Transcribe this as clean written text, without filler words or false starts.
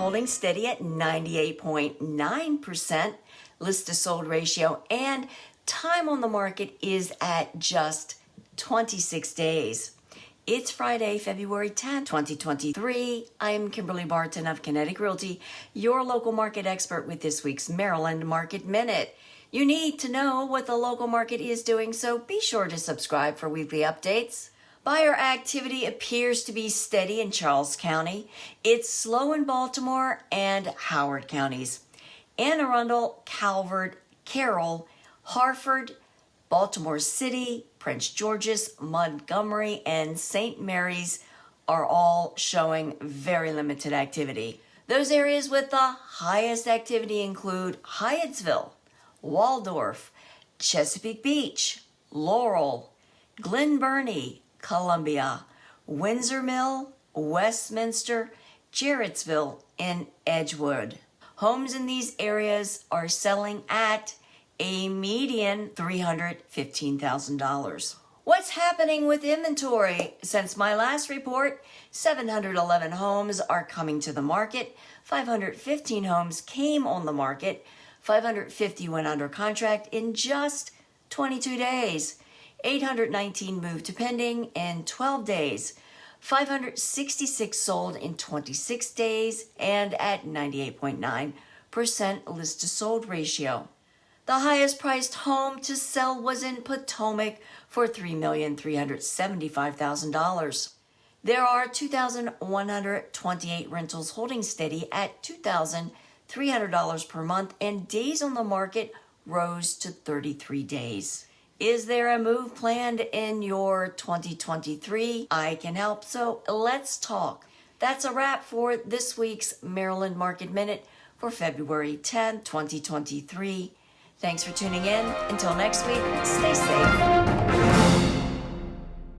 holding steady at 98.9% list to sold ratio, and time on the market is at just 26 days. It's Friday, February 10th, 2023. I'm Kimberly Barton of Kinetic Realty, your local market expert with this week's Maryland Market Minute. You need to know what the local market is doing, so be sure to subscribe for weekly updates. Buyer activity appears to be steady in Charles County. It's slow in Baltimore and Howard counties. In Arundel, Calvert, Carroll, Harford, Baltimore City, Prince George's, Montgomery, and Saint Mary's are all showing very limited activity. Those areas with the highest activity include Hyattsville, Waldorf, Chesapeake Beach, Laurel, Glen Burnie, Columbia, Windsor Mill, Westminster, Jarrettsville, and Edgewood. Homes in these areas are selling at a median $315,000. What's happening with inventory? Since my last report, 711 homes are coming to the market, 515 homes came on the market, 550 went under contract in just 22 days. 819 moved to pending in 12 days. 566 sold in 26 days and at 98.9% list to sold ratio. The highest priced home to sell was in Potomac for $3,375,000. There are 2,128 rentals holding steady at $2,300 per month, and days on the market rose to 33 days. Is there a move planned in your 2023? I can help, so let's talk. That's a wrap for this week's Maryland Market Minute for February 10, 2023. Thanks for tuning in. Until next week, stay safe.